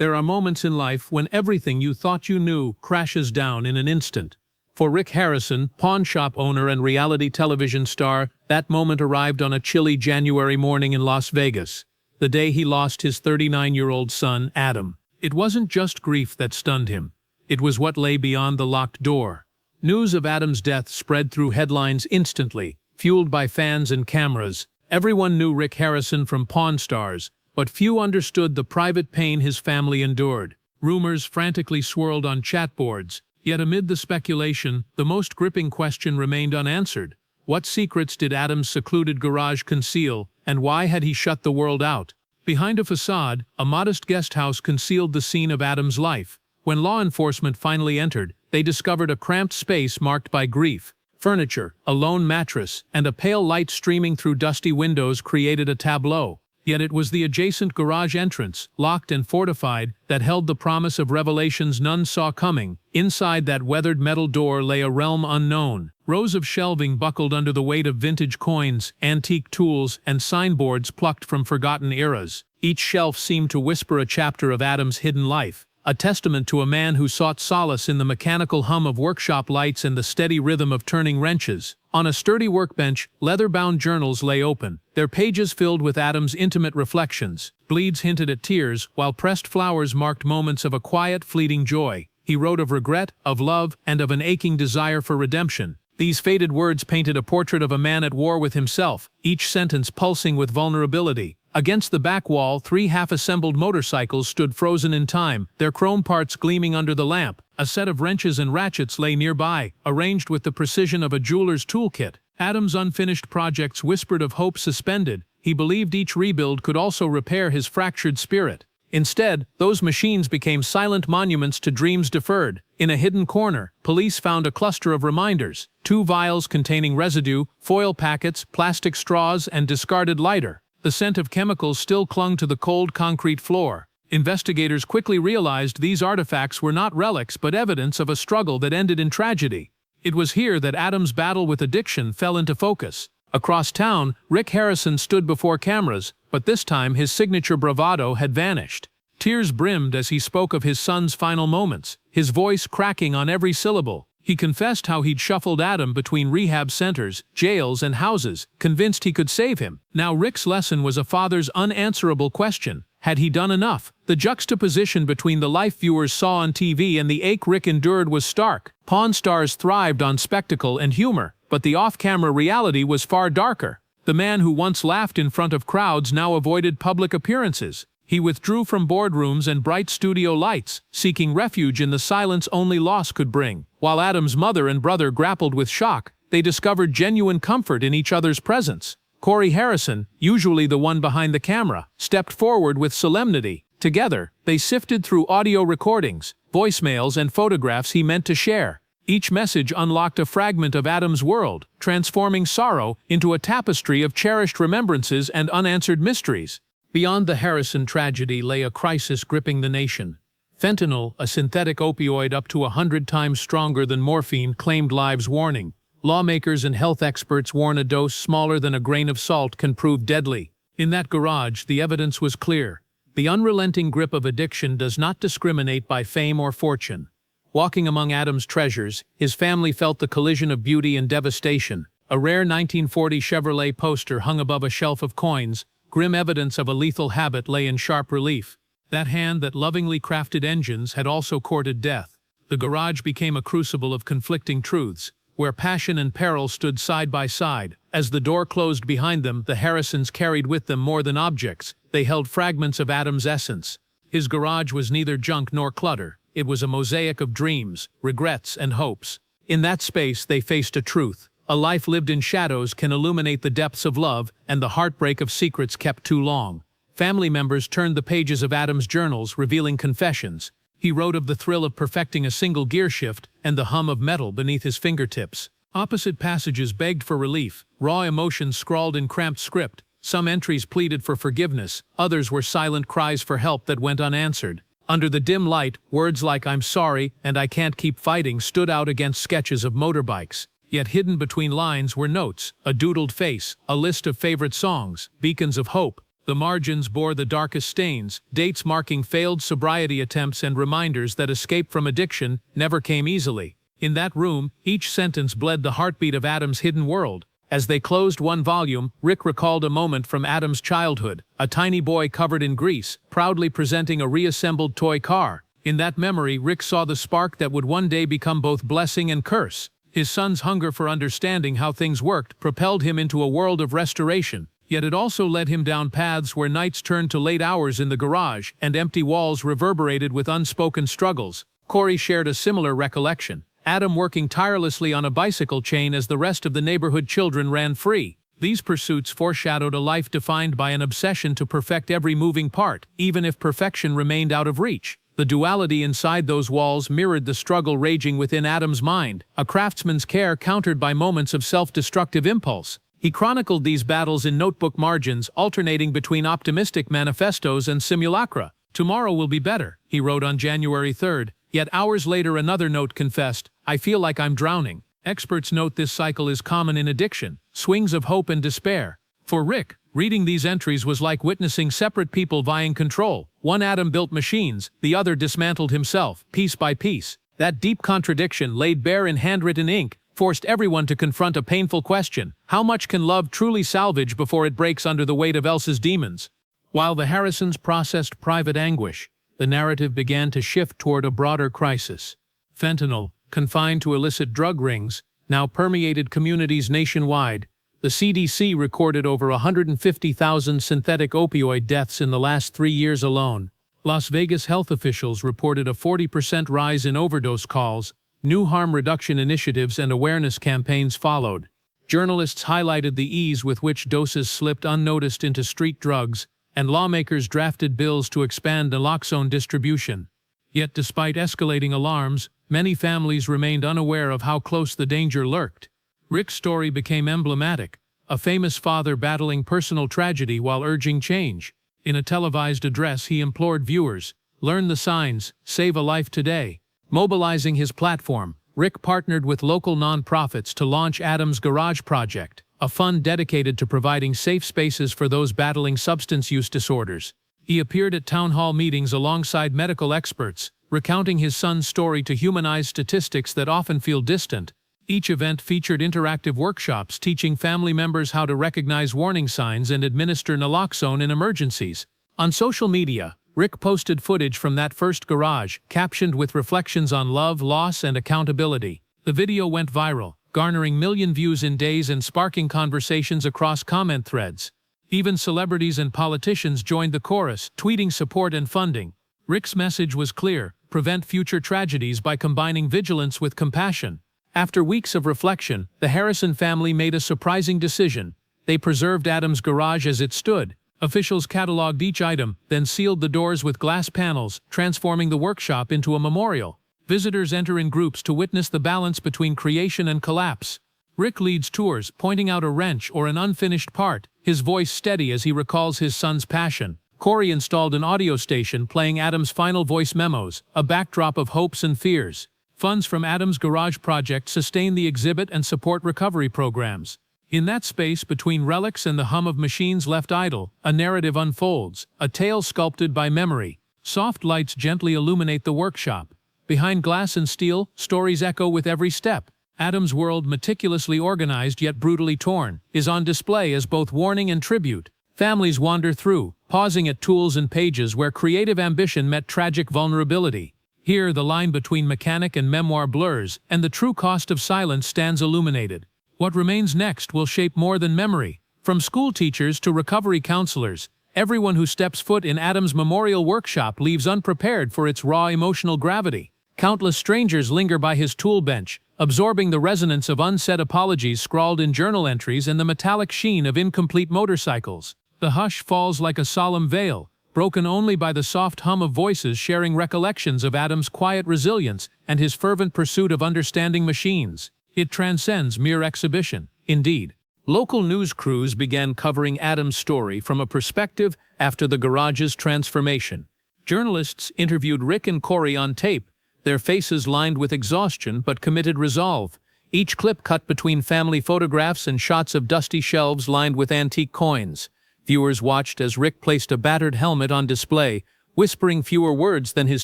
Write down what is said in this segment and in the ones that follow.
There are moments in life when everything you thought you knew crashes down in an instant. For Rick Harrison, pawn shop owner and reality television star, that moment arrived on a chilly January morning in Las Vegas, the day he lost his 39-year-old son, Adam. It wasn't just grief that stunned him. It was what lay beyond the locked door. News of Adam's death spread through headlines instantly, fueled by fans and cameras. Everyone knew Rick Harrison from Pawn Stars, but few understood the private pain his family endured. Rumors frantically swirled on chat boards, yet amid the speculation, the most gripping question remained unanswered. What secrets did Adam's secluded garage conceal, and why had he shut the world out? Behind a facade, a modest guest house concealed the scene of Adam's life. When law enforcement finally entered, they discovered a cramped space marked by grief. Furniture, a lone mattress, and a pale light streaming through dusty windows created a tableau. Yet it was the adjacent garage entrance, locked and fortified, that held the promise of revelations none saw coming. Inside that weathered metal door lay a realm unknown. Rows of shelving buckled under the weight of vintage coins, antique tools, and signboards plucked from forgotten eras. Each shelf seemed to whisper a chapter of Adam's hidden life, a testament to a man who sought solace in the mechanical hum of workshop lights and the steady rhythm of turning wrenches. On a sturdy workbench, leather-bound journals lay open, their pages filled with Adam's intimate reflections. Bleeds hinted at tears, while pressed flowers marked moments of a quiet, fleeting joy. He wrote of regret, of love, and of an aching desire for redemption. These faded words painted a portrait of a man at war with himself, each sentence pulsing with vulnerability. Against the back wall, 3 half-assembled motorcycles stood frozen in time, their chrome parts gleaming under the lamp. A set of wrenches and ratchets lay nearby, arranged with the precision of a jeweler's toolkit. Adam's unfinished projects whispered of hope suspended. He believed each rebuild could also repair his fractured spirit. Instead, those machines became silent monuments to dreams deferred. In a hidden corner, police found a cluster of reminders: 2 vials containing residue, foil packets, plastic straws, and discarded lighter. The scent of chemicals still clung to the cold concrete floor. Investigators quickly realized these artifacts were not relics but evidence of a struggle that ended in tragedy. It was here that Adam's battle with addiction fell into focus. Across town, Rick Harrison stood before cameras, but this time his signature bravado had vanished. Tears brimmed as he spoke of his son's final moments, his voice cracking on every syllable. He confessed how he'd shuffled Adam between rehab centers, jails, and houses, convinced he could save him. Now Rick's lesson was a father's unanswerable question. Had he done enough? The juxtaposition between the life viewers saw on TV and the ache Rick endured was stark. Pawn Stars thrived on spectacle and humor, but the off-camera reality was far darker. The man who once laughed in front of crowds now avoided public appearances. He withdrew from boardrooms and bright studio lights, seeking refuge in the silence only loss could bring. While Adam's mother and brother grappled with shock, they discovered genuine comfort in each other's presence. Corey Harrison, usually the one behind the camera, stepped forward with solemnity. Together, they sifted through audio recordings, voicemails, and photographs he meant to share. Each message unlocked a fragment of Adam's world, transforming sorrow into a tapestry of cherished remembrances and unanswered mysteries. Beyond the Harrison tragedy lay a crisis gripping the nation. Fentanyl, a synthetic opioid up to 100 times stronger than morphine, claimed lives. Warning. Lawmakers and health experts warn a dose smaller than a grain of salt can prove deadly. In that garage, the evidence was clear. The unrelenting grip of addiction does not discriminate by fame or fortune. Walking among Adam's treasures, his family felt the collision of beauty and devastation. A rare 1940 Chevrolet poster hung above a shelf of coins. Grim evidence of a lethal habit lay in sharp relief. That hand that lovingly crafted engines had also courted death. The garage became a crucible of conflicting truths, where passion and peril stood side by side. As the door closed behind them, the Harrisons carried with them more than objects. They held fragments of Adam's essence. His garage was neither junk nor clutter. It was a mosaic of dreams, regrets, and hopes. In that space, they faced a truth. A life lived in shadows can illuminate the depths of love and the heartbreak of secrets kept too long. Family members turned the pages of Adam's journals, revealing confessions. He wrote of the thrill of perfecting a single gear shift and the hum of metal beneath his fingertips. Opposite passages begged for relief, raw emotions scrawled in cramped script. Some entries pleaded for forgiveness, others were silent cries for help that went unanswered. Under the dim light, words like "I'm sorry" and "I can't keep fighting" stood out against sketches of motorbikes. Yet hidden between lines were notes, a doodled face, a list of favorite songs, beacons of hope. The margins bore the darkest stains, dates marking failed sobriety attempts and reminders that escape from addiction never came easily. In that room, each sentence bled the heartbeat of Adam's hidden world. As they closed one volume, Rick recalled a moment from Adam's childhood, a tiny boy covered in grease, proudly presenting a reassembled toy car. In that memory, Rick saw the spark that would one day become both blessing and curse. His son's hunger for understanding how things worked propelled him into a world of restoration, yet it also led him down paths where nights turned to late hours in the garage and empty walls reverberated with unspoken struggles. Corey shared a similar recollection. Adam working tirelessly on a bicycle chain as the rest of the neighborhood children ran free. These pursuits foreshadowed a life defined by an obsession to perfect every moving part, even if perfection remained out of reach. The duality inside those walls mirrored the struggle raging within Adam's mind, a craftsman's care countered by moments of self-destructive impulse. He chronicled these battles in notebook margins, alternating between optimistic manifestos and simulacra. "Tomorrow will be better," he wrote on January 3rd. Yet hours later another note confessed, "I feel like I'm drowning." Experts note this cycle is common in addiction, swings of hope and despair. For Rick, reading these entries was like witnessing separate people vying control. One Adam built machines, the other dismantled himself, piece by piece. That deep contradiction, laid bare in handwritten ink, forced everyone to confront a painful question: how much can love truly salvage before it breaks under the weight of Elsa's demons? While the Harrisons processed private anguish, the narrative began to shift toward a broader crisis. Fentanyl, confined to illicit drug rings, now permeated communities nationwide. The CDC recorded over 150,000 synthetic opioid deaths in the last 3 years alone. Las Vegas health officials reported a 40% rise in overdose calls. New harm reduction initiatives and awareness campaigns followed. Journalists highlighted the ease with which doses slipped unnoticed into street drugs, and lawmakers drafted bills to expand naloxone distribution. Yet despite escalating alarms, many families remained unaware of how close the danger lurked. Rick's story became emblematic, a famous father battling personal tragedy while urging change. In a televised address he implored viewers, "Learn the signs, save a life today." Mobilizing his platform, Rick partnered with local nonprofits to launch Adam's Garage Project, a fund dedicated to providing safe spaces for those battling substance use disorders. He appeared at town hall meetings alongside medical experts, recounting his son's story to humanize statistics that often feel distant. Each event featured interactive workshops teaching family members how to recognize warning signs and administer naloxone in emergencies. On social media, Rick posted footage from that first garage, captioned with reflections on love, loss, and accountability. The video went viral, garnering million views in days and sparking conversations across comment threads. Even celebrities and politicians joined the chorus, tweeting support and funding. Rick's message was clear: prevent future tragedies by combining vigilance with compassion. After weeks of reflection, the Harrison family made a surprising decision. They preserved Adam's garage as it stood. Officials cataloged each item, then sealed the doors with glass panels, transforming the workshop into a memorial. Visitors enter in groups to witness the balance between creation and collapse. Rick leads tours, pointing out a wrench or an unfinished part, his voice steady as he recalls his son's passion. Corey installed an audio station playing Adam's final voice memos, a backdrop of hopes and fears. Funds from Adam's Garage Project sustain the exhibit and support recovery programs. In that space between relics and the hum of machines left idle, a narrative unfolds, a tale sculpted by memory. Soft lights gently illuminate the workshop. Behind glass and steel, stories echo with every step. Adam's world, meticulously organized yet brutally torn, is on display as both warning and tribute. Families wander through, pausing at tools and pages where creative ambition met tragic vulnerability. Here, the line between mechanic and memoir blurs, and the true cost of silence stands illuminated. What remains next will shape more than memory. From school teachers to recovery counselors, everyone who steps foot in Adam's memorial workshop leaves unprepared for its raw emotional gravity. Countless strangers linger by his tool bench, absorbing the resonance of unsaid apologies scrawled in journal entries and the metallic sheen of incomplete motorcycles. The hush falls like a solemn veil, broken only by the soft hum of voices sharing recollections of Adam's quiet resilience and his fervent pursuit of understanding machines. It transcends mere exhibition. Indeed, local news crews began covering Adam's story from a perspective after the garage's transformation. Journalists interviewed Rick and Corey on tape, their faces lined with exhaustion but committed resolve. Each clip cut between family photographs and shots of dusty shelves lined with antique coins. Viewers watched as Rick placed a battered helmet on display, whispering fewer words than his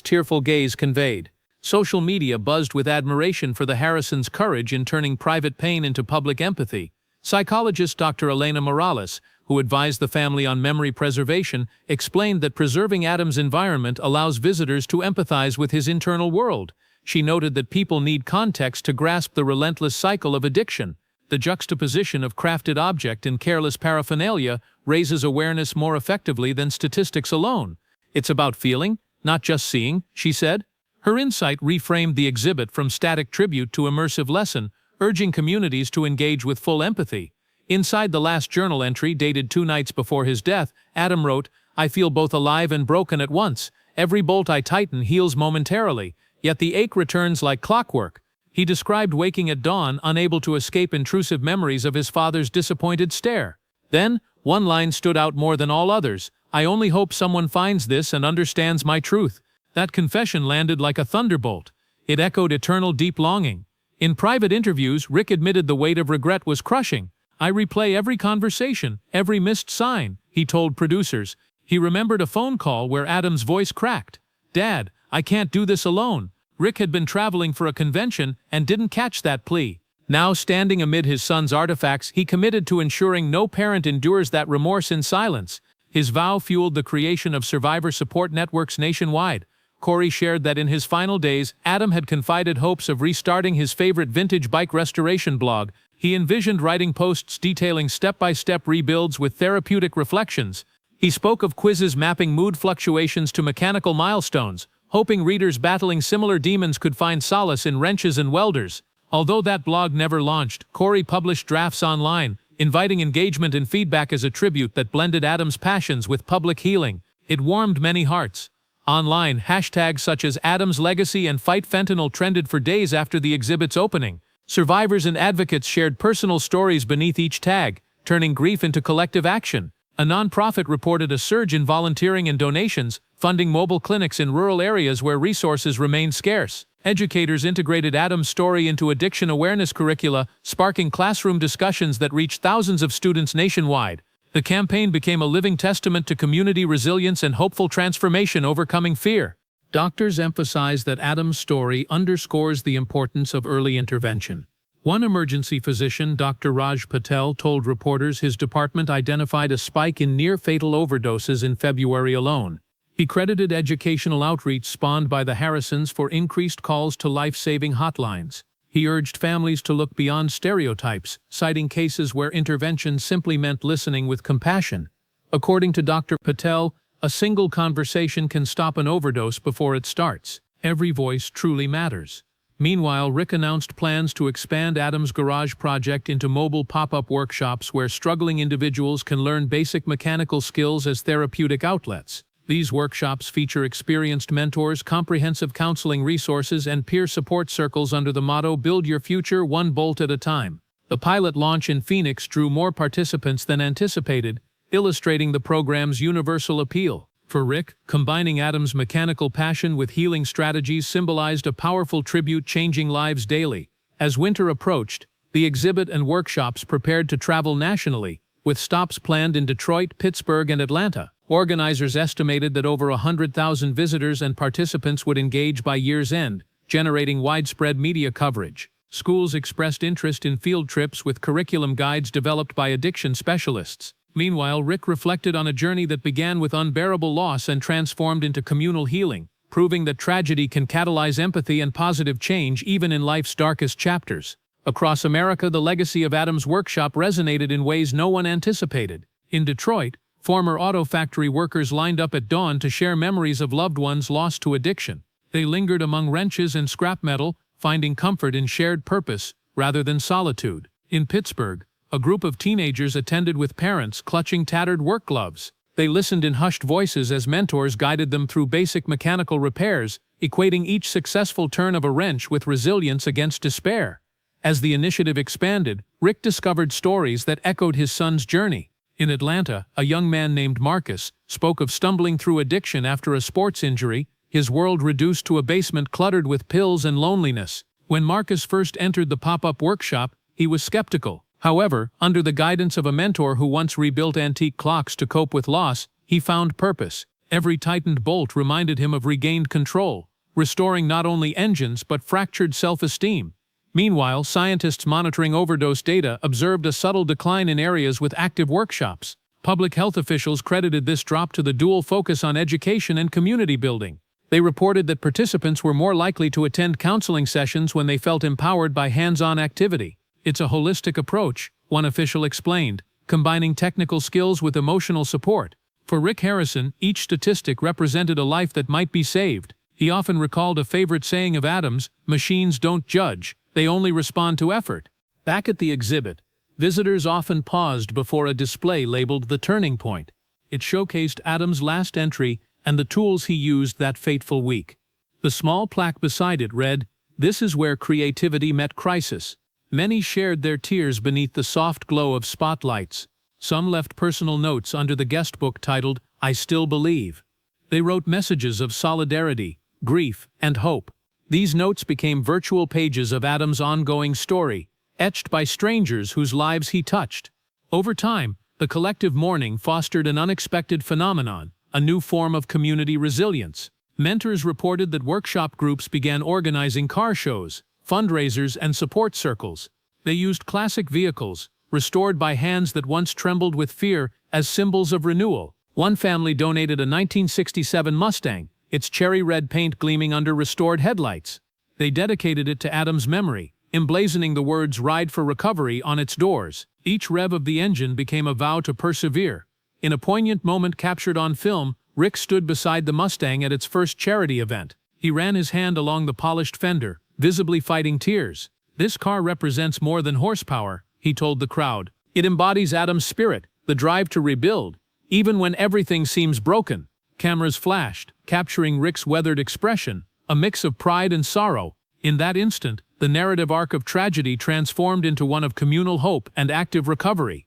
tearful gaze conveyed. Social media buzzed with admiration for the Harrisons' courage in turning private pain into public empathy. Psychologist Dr. Elena Morales, who advised the family on memory preservation, explained that preserving Adam's environment allows visitors to empathize with his internal world. She noted that people need context to grasp the relentless cycle of addiction. The juxtaposition of crafted object and careless paraphernalia raises awareness more effectively than statistics alone. It's about feeling, not just seeing, she said. Her insight reframed the exhibit from static tribute to immersive lesson, urging communities to engage with full empathy. Inside the last journal entry, dated 2 nights before his death, Adam wrote, "I feel both alive and broken at once. Every bolt I tighten heals momentarily, yet the ache returns like clockwork." He described waking at dawn, unable to escape intrusive memories of his father's disappointed stare. Then, one line stood out more than all others: "I only hope someone finds this and understands my truth." That confession landed like a thunderbolt. It echoed eternal deep longing. In private interviews, Rick admitted the weight of regret was crushing. "I replay every conversation, every missed sign," he told producers. He remembered a phone call where Adam's voice cracked. "Dad, I can't do this alone." Rick had been traveling for a convention and didn't catch that plea. Now, standing amid his son's artifacts, he committed to ensuring no parent endures that remorse in silence. His vow fueled the creation of survivor support networks nationwide. Corey shared that in his final days, Adam had confided hopes of restarting his favorite vintage bike restoration blog. He envisioned writing posts detailing step-by-step rebuilds with therapeutic reflections. He spoke of quizzes mapping mood fluctuations to mechanical milestones, hoping readers battling similar demons could find solace in wrenches and welders. Although that blog never launched, Corey published drafts online, inviting engagement and feedback as a tribute that blended Adam's passions with public healing. It warmed many hearts. Online, hashtags such as Adam's Legacy and Fight Fentanyl trended for days after the exhibit's opening. Survivors and advocates shared personal stories beneath each tag, turning grief into collective action. A nonprofit reported a surge in volunteering and donations, funding mobile clinics in rural areas where resources remained scarce. Educators integrated Adam's story into addiction awareness curricula, sparking classroom discussions that reached thousands of students nationwide. The campaign became a living testament to community resilience and hopeful transformation overcoming fear. Doctors emphasize that Adam's story underscores the importance of early intervention. One emergency physician, Dr. Raj Patel, told reporters his department identified a spike in near-fatal overdoses in February alone. He credited educational outreach spawned by the Harrisons for increased calls to life-saving hotlines. He urged families to look beyond stereotypes, citing cases where intervention simply meant listening with compassion. According to Dr. Patel, a single conversation can stop an overdose before it starts. Every voice truly matters. Meanwhile, Rick announced plans to expand Adam's Garage project into mobile pop-up workshops where struggling individuals can learn basic mechanical skills as therapeutic outlets. These workshops feature experienced mentors, comprehensive counseling resources, and peer support circles under the motto "Build your future one bolt at a time." The pilot launch in Phoenix drew more participants than anticipated, illustrating the program's universal appeal. For Rick, combining Adam's mechanical passion with healing strategies symbolized a powerful tribute changing lives daily. As winter approached, the exhibit and workshops prepared to travel nationally, with stops planned in Detroit, Pittsburgh, and Atlanta. Organizers estimated that over 100,000 visitors and participants would engage by year's end, generating widespread media coverage. Schools expressed interest in field trips with curriculum guides developed by addiction specialists. Meanwhile, Rick reflected on a journey that began with unbearable loss and transformed into communal healing, proving that tragedy can catalyze empathy and positive change even in life's darkest chapters. Across America, the legacy of Adam's workshop resonated in ways no one anticipated. In Detroit, former auto factory workers lined up at dawn to share memories of loved ones lost to addiction. They lingered among wrenches and scrap metal, finding comfort in shared purpose rather than solitude. In Pittsburgh, a group of teenagers attended with parents clutching tattered work gloves. They listened in hushed voices as mentors guided them through basic mechanical repairs, equating each successful turn of a wrench with resilience against despair. As the initiative expanded, Rick discovered stories that echoed his son's journey. In Atlanta, a young man named Marcus spoke of stumbling through addiction after a sports injury, his world reduced to a basement cluttered with pills and loneliness. When Marcus first entered the pop-up workshop, he was skeptical. However, under the guidance of a mentor who once rebuilt antique clocks to cope with loss, he found purpose. Every tightened bolt reminded him of regained control, restoring not only engines but fractured self-esteem. Meanwhile, scientists monitoring overdose data observed a subtle decline in areas with active workshops. Public health officials credited this drop to the dual focus on education and community building. They reported that participants were more likely to attend counseling sessions when they felt empowered by hands-on activity. It's a holistic approach, one official explained, combining technical skills with emotional support. For Rick Harrison, each statistic represented a life that might be saved. He often recalled a favorite saying of Adams: "Machines don't judge, they only respond to effort." Back at the exhibit, visitors often paused before a display labeled "The Turning Point." It showcased Adams' last entry and the tools he used that fateful week. The small plaque beside it read, "This is where creativity met crisis." Many shared their tears beneath the soft glow of spotlights. Some left personal notes under the guest book titled, "I Still Believe." They wrote messages of solidarity, grief, and hope. These notes became virtual pages of Adams' ongoing story, etched by strangers whose lives he touched. Over time, the collective mourning fostered an unexpected phenomenon, a new form of community resilience. Mentors reported that workshop groups began organizing car shows, fundraisers, and support circles. They used classic vehicles, restored by hands that once trembled with fear, as symbols of renewal. One family donated a 1967 Mustang, its cherry red paint gleaming under restored headlights. They dedicated it to Adams' memory, emblazoning the words "Ride for Recovery" on its doors. Each rev of the engine became a vow to persevere. In a poignant moment captured on film, Rick stood beside the Mustang at its first charity event. He ran his hand along the polished fender, visibly fighting tears. "This car represents more than horsepower," he told the crowd. "It embodies Adams' spirit, the drive to rebuild, even when everything seems broken." Cameras flashed, capturing Rick's weathered expression, a mix of pride and sorrow. In that instant, the narrative arc of tragedy transformed into one of communal hope and active recovery.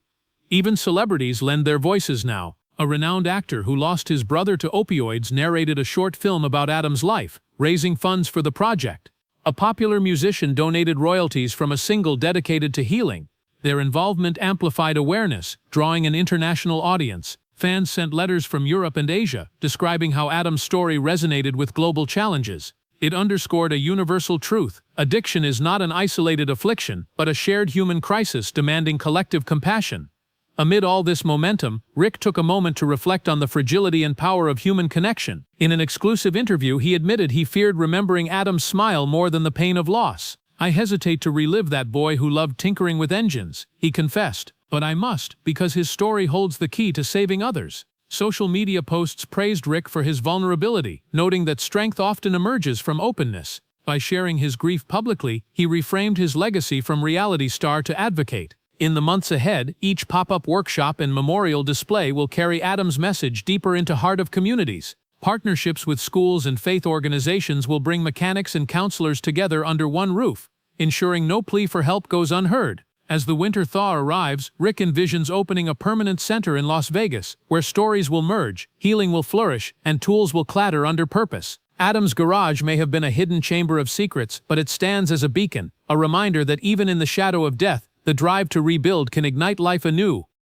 Even celebrities lend their voices now. A renowned actor who lost his brother to opioids narrated a short film about Adams' life, raising funds for the project. A popular musician donated royalties from a single dedicated to healing. Their involvement amplified awareness, drawing an international audience. Fans sent letters from Europe and Asia, describing how Adams' story resonated with global challenges. It underscored a universal truth: addiction is not an isolated affliction, but a shared human crisis demanding collective compassion. Amid all this momentum, Rick took a moment to reflect on the fragility and power of human connection. In an exclusive interview, he admitted he feared remembering Adams' smile more than the pain of loss. "I hesitate to relive that boy who loved tinkering with engines," he confessed. "But I must, because his story holds the key to saving others." Social media posts praised Rick for his vulnerability, noting that strength often emerges from openness. By sharing his grief publicly, he reframed his legacy from reality star to advocate. In the months ahead, each pop-up workshop and memorial display will carry Adams' message deeper into heart of communities. Partnerships with schools and faith organizations will bring mechanics and counselors together under one roof, ensuring no plea for help goes unheard. As the winter thaw arrives, Rick envisions opening a permanent center in Las Vegas, where stories will merge, healing will flourish, and tools will clatter under purpose. Adams' garage may have been a hidden chamber of secrets, but it stands as a beacon, a reminder that even in the shadow of death, the drive to rebuild can ignite life anew.